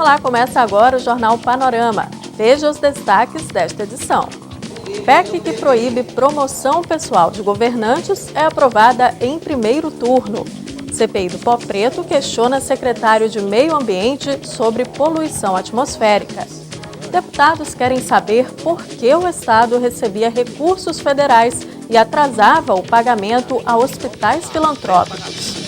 Olá, começa agora o Jornal Panorama. Veja os destaques desta edição. PEC que proíbe promoção pessoal de governantes é aprovada em primeiro turno. CPI do Pó Preto questiona secretário de Meio Ambiente sobre poluição atmosférica. Deputados querem saber por que o Estado recebia recursos federais e atrasava o pagamento a hospitais filantrópicos.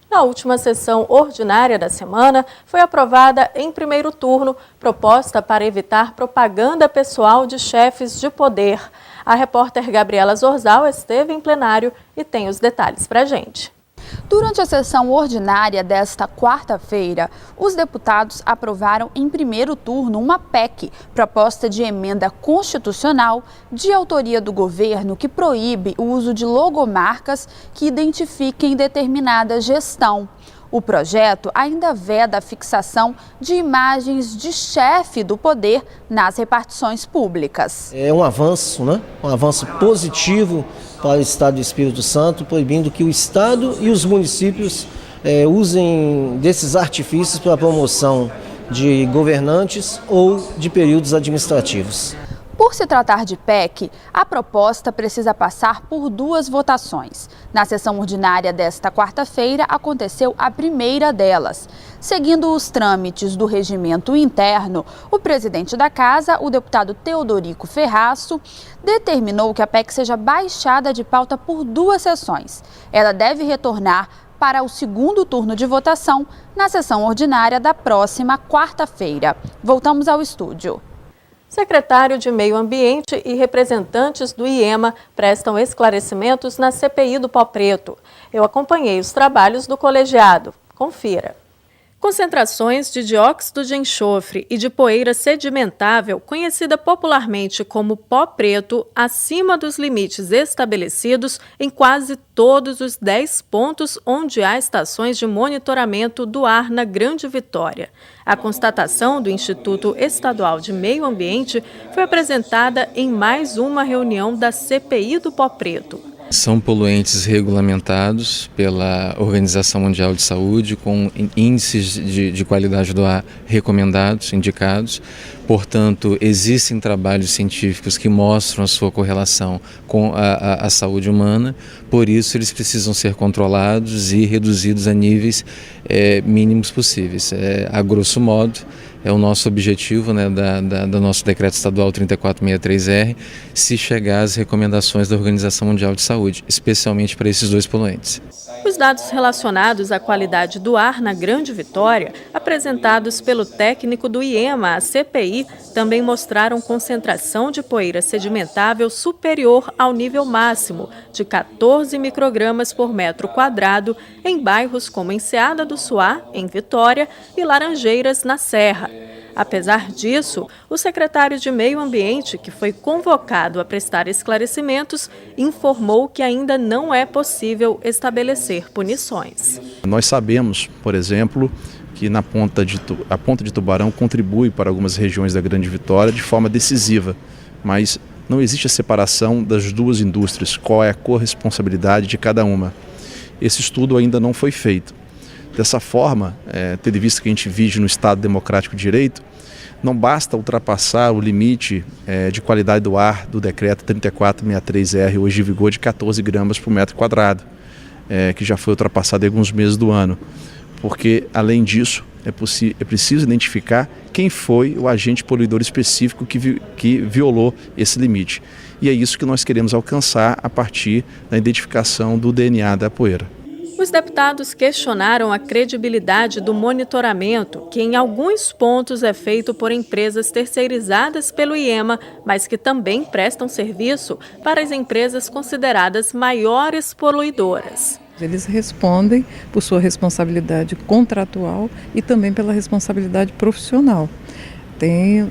Na última sessão ordinária da semana, foi aprovada em primeiro turno proposta para evitar propaganda pessoal de chefes de poder. A repórter Gabriela Zorzal esteve em plenário e tem os detalhes para a gente. Durante a sessão ordinária desta quarta-feira, os deputados aprovaram em primeiro turno uma PEC, proposta de emenda constitucional de autoria do governo que proíbe o uso de logomarcas que identifiquem determinada gestão. O projeto ainda veda a fixação de imagens de chefe do poder nas repartições públicas. É um avanço, né? Um avanço positivo para o Estado do Espírito Santo, proibindo que o Estado e os municípios usem desses artifícios para a promoção de governantes ou de períodos administrativos. Por se tratar de PEC, a proposta precisa passar por duas votações. Na sessão ordinária desta quarta-feira, aconteceu a primeira delas. Seguindo os trâmites do regimento interno, o presidente da Casa, o deputado Teodorico Ferraço, determinou que a PEC seja baixada de pauta por duas sessões. Ela deve retornar para o segundo turno de votação na sessão ordinária da próxima quarta-feira. Voltamos ao estúdio. Secretário de Meio Ambiente e representantes do IEMA prestam esclarecimentos na CPI do Pó Preto. Eu acompanhei os trabalhos do colegiado. Confira. Concentrações de dióxido de enxofre e de poeira sedimentável, conhecida popularmente como pó preto, acima dos limites estabelecidos em quase todos os 10 pontos onde há estações de monitoramento do ar na Grande Vitória. A constatação do Instituto Estadual de Meio Ambiente foi apresentada em mais uma reunião da CPI do Pó Preto. São poluentes regulamentados pela Organização Mundial de Saúde, com índices de qualidade do ar recomendados, indicados. Portanto, existem trabalhos científicos que mostram a sua correlação com a saúde humana, por isso eles precisam ser controlados e reduzidos a níveis mínimos possíveis. A grosso modo, é o nosso objetivo, né, do nosso decreto estadual 3463R, se chegar às recomendações da Organização Mundial de Saúde, especialmente para esses dois poluentes. Os dados relacionados à qualidade do ar na Grande Vitória, apresentados pelo técnico do IEMA à CPI, também mostraram concentração de poeira sedimentável superior ao nível máximo, de 14 microgramas por metro quadrado, em bairros como Enseada do Suá, em Vitória, e Laranjeiras, na Serra. Apesar disso, o secretário de Meio Ambiente, que foi convocado a prestar esclarecimentos, informou que ainda não é possível estabelecer punições. Nós sabemos, por exemplo, que a ponta de Tubarão contribui para algumas regiões da Grande Vitória de forma decisiva, mas não existe a separação das duas indústrias, qual é a corresponsabilidade de cada uma. Esse estudo ainda não foi feito. Dessa forma, tendo visto que a gente vive no Estado Democrático de Direito, não basta ultrapassar o limite de qualidade do ar do decreto 3463R, hoje em vigor, de 14 gramas por metro quadrado, que já foi ultrapassado em alguns meses do ano. Porque, além disso, é preciso identificar quem foi o agente poluidor específico que violou esse limite. E é isso que nós queremos alcançar a partir da identificação do DNA da poeira. Os deputados questionaram a credibilidade do monitoramento, que em alguns pontos é feito por empresas terceirizadas pelo IEMA, mas que também prestam serviço para as empresas consideradas maiores poluidoras. Eles respondem por sua responsabilidade contratual e também pela responsabilidade profissional. Tem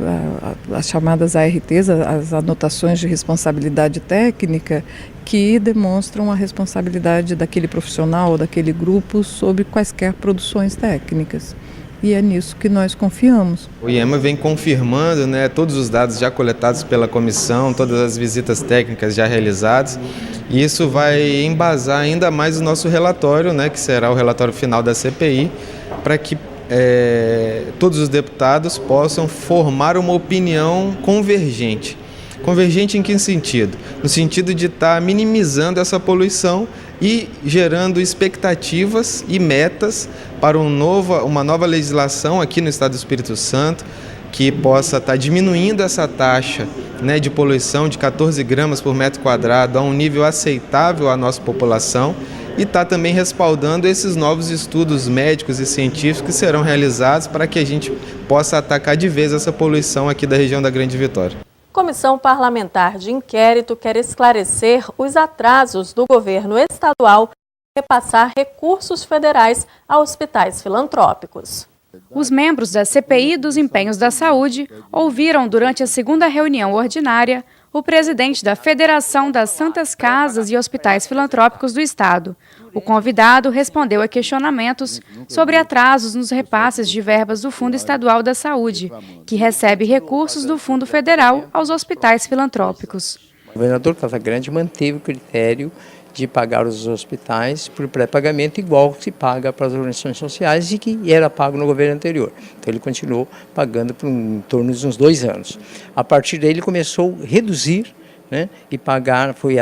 as chamadas ARTs, as anotações de responsabilidade técnica, que demonstram a responsabilidade daquele profissional ou daquele grupo sobre quaisquer produções técnicas. E é nisso que nós confiamos. O IEMA vem confirmando, todos os dados já coletados pela comissão, todas as visitas técnicas já realizadas, E isso vai embasar ainda mais o nosso relatório, né, que será o relatório final da CPI, para que todos os deputados possam formar uma opinião convergente. Convergente em que sentido? No sentido de estar minimizando essa poluição e gerando expectativas e metas para uma nova legislação aqui no Estado do Espírito Santo, que possa estar diminuindo essa taxa, né, de poluição de 14 gramas por metro quadrado a um nível aceitável à nossa população, e está também respaldando esses novos estudos médicos e científicos que serão realizados para que a gente possa atacar de vez essa poluição aqui da região da Grande Vitória. Comissão Parlamentar de Inquérito quer esclarecer os atrasos do governo estadual em repassar recursos federais a hospitais filantrópicos. Os membros da CPI dos Empenhos da Saúde ouviram durante a segunda reunião ordinária o presidente da Federação das Santas Casas e Hospitais Filantrópicos do Estado. O convidado respondeu a questionamentos sobre atrasos nos repasses de verbas do Fundo Estadual da Saúde, que recebe recursos do Fundo Federal aos hospitais filantrópicos. O governador Casagrande manteve o critério de pagar os hospitais por pré-pagamento igual que se paga para as organizações sociais e que era pago no governo anterior. Então ele continuou pagando por em torno de uns 2 anos. A partir daí ele começou a reduzir, né, e pagar, foi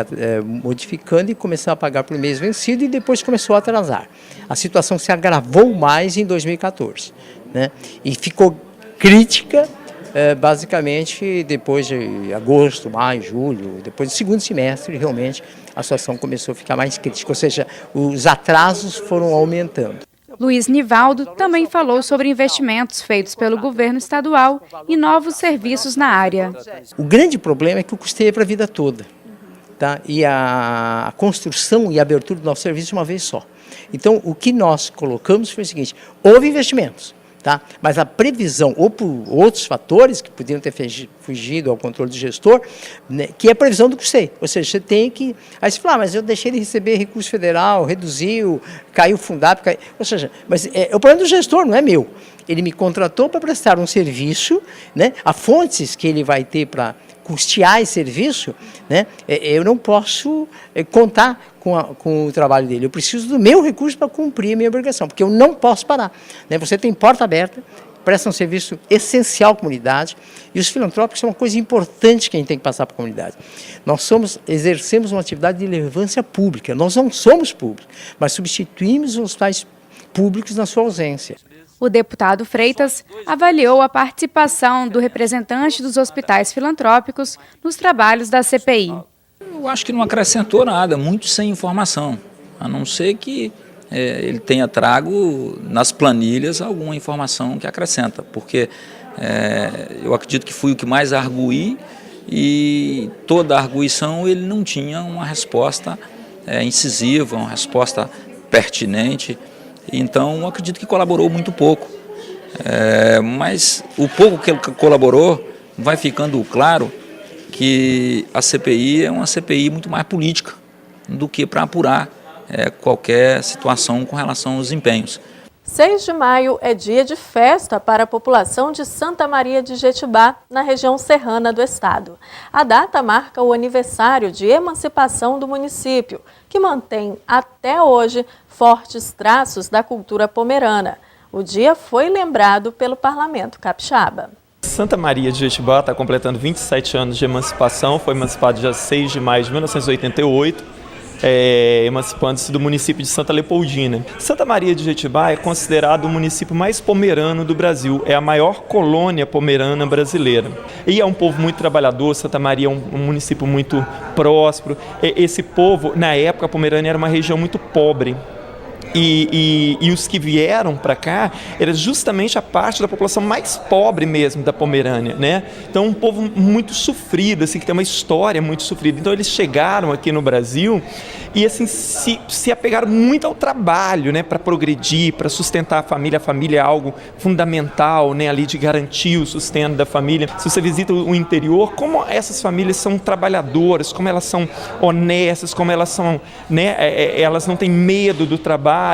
modificando e começou a pagar por mês vencido e depois começou a atrasar. A situação se agravou mais em 2014, né, e ficou crítica basicamente depois de agosto, maio, julho, depois do segundo semestre, realmente a situação começou a ficar mais crítica, ou seja, os atrasos foram aumentando. Luiz Nivaldo também falou sobre investimentos feitos pelo governo estadual e novos serviços na área. O grande problema é que eu custei para a vida toda, tá? E a construção e a abertura do nosso serviço uma vez só. Então, o que nós colocamos foi o seguinte: houve investimentos, tá? Mas a previsão, ou por outros fatores que podiam ter fugido ao controle do gestor, né, que é a previsão do custeio. Ou seja, você tem que... Aí você fala, mas eu deixei de receber recurso federal, reduziu, caiu o Fundap, caiu... Ou seja, mas é o problema do gestor, não é meu. Ele me contratou para prestar um serviço, né? Há fontes que ele vai ter para custear esse serviço, né? Eu não posso contar com o trabalho dele. Eu preciso do meu recurso para cumprir a minha obrigação, porque eu não posso parar, né? Você tem porta aberta, presta um serviço essencial à comunidade, e os filantrópicos são uma coisa importante que a gente tem que passar para a comunidade. Nós exercemos uma atividade de relevância pública, nós não somos públicos, mas substituímos os hospitais públicos na sua ausência. O deputado Freitas avaliou a participação do representante dos hospitais filantrópicos nos trabalhos da CPI. Eu acho que não acrescentou nada, muito sem informação, a não ser que ele tenha trago nas planilhas alguma informação que acrescenta, porque eu acredito que fui o que mais arguí e toda a arguição ele não tinha uma resposta incisiva, uma resposta pertinente. Então, eu acredito que colaborou muito pouco, mas o pouco que ele colaborou vai ficando claro que a CPI é uma CPI muito mais política do que para apurar qualquer situação com relação aos empenhos. 6 de maio é dia de festa para a população de Santa Maria de Jetibá, na região serrana do estado. A data marca o aniversário de emancipação do município, que mantém até hoje fortes traços da cultura pomerana. O dia foi lembrado pelo Parlamento Capixaba. Santa Maria de Jetibá está completando 27 anos de emancipação, foi emancipado dia 6 de maio de 1988. Emancipando-se do município de Santa Leopoldina. Santa Maria de Jetibá é considerado o município mais pomerano do Brasil, é a maior colônia pomerana brasileira. E é um povo muito trabalhador, Santa Maria é um município muito próspero. Esse povo, na época, a Pomerânia era uma região muito pobre. E os que vieram para cá era justamente a parte da população mais pobre mesmo da Pomerânia, né? Então um povo muito sofrido, assim, que tem uma história muito sofrida. Então eles chegaram aqui no Brasil e assim se apegaram muito ao trabalho, né, para progredir, para sustentar a família é algo fundamental, né, ali de garantir o sustento da família. Se você visita o interior, como essas famílias são trabalhadoras, como elas são honestas, como elas são, né, elas não têm medo do trabalho.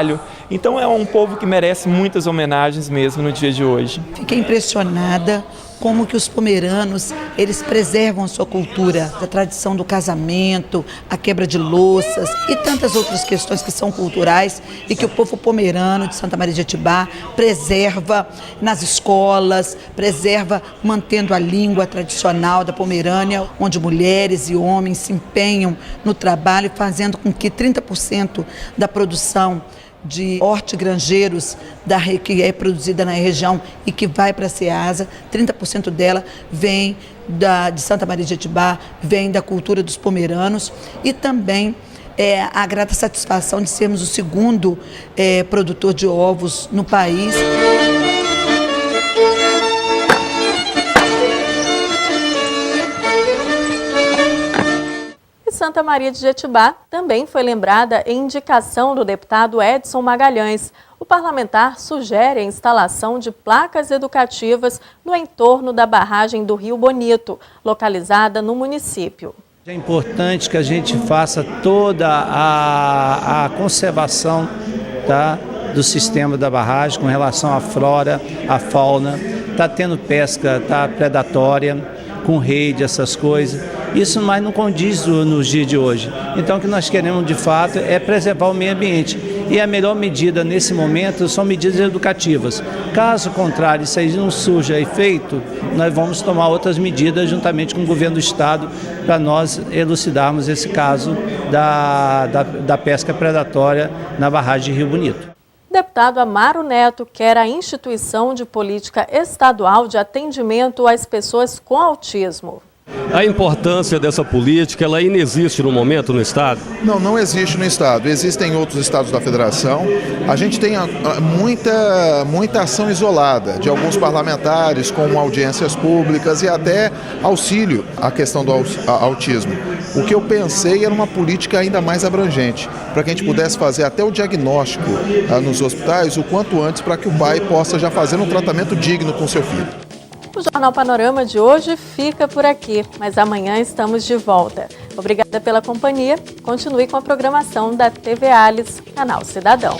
Então é um povo que merece muitas homenagens mesmo no dia de hoje. Fiquei impressionada como que os pomeranos, eles preservam a sua cultura, a tradição do casamento, a quebra de louças e tantas outras questões que são culturais e que o povo pomerano de Santa Maria de Jetibá preserva nas escolas, preserva mantendo a língua tradicional da Pomerânia, onde mulheres e homens se empenham no trabalho, fazendo com que 30% da produção de hortigranjeiros que é produzida na região e que vai para a Ceasa, 30% dela vem de Santa Maria de Jetibá, vem da cultura dos pomeranos e também a grata satisfação de sermos o segundo produtor de ovos no país. Santa Maria de Jetibá também foi lembrada em indicação do deputado Edson Magalhães. O parlamentar sugere a instalação de placas educativas no entorno da barragem do Rio Bonito, localizada no município. É importante que a gente faça toda a conservação, tá, do sistema da barragem com relação à flora, à fauna. Está tendo pesca predatória, com rede, essas coisas. Isso mais não condiz nos dias de hoje. Então o que nós queremos de fato é preservar o meio ambiente. E a melhor medida nesse momento são medidas educativas. Caso contrário, isso aí não surja efeito, nós vamos tomar outras medidas juntamente com o governo do estado para nós elucidarmos esse caso da pesca predatória na barragem de Rio Bonito. Deputado Amaro Neto quer a instituição de política estadual de atendimento às pessoas com autismo. A importância dessa política, ela inexiste no momento no Estado? Não existe no Estado. Existem outros estados da Federação. A gente tem muita ação isolada de alguns parlamentares, como audiências públicas e até auxílio à questão do autismo. O que eu pensei era uma política ainda mais abrangente, para que a gente pudesse fazer até o diagnóstico nos hospitais o quanto antes, para que o pai possa já fazer um tratamento digno com seu filho. O Jornal Panorama de hoje fica por aqui, mas amanhã estamos de volta. Obrigada pela companhia. Continue com a programação da TV Alice, Canal Cidadão.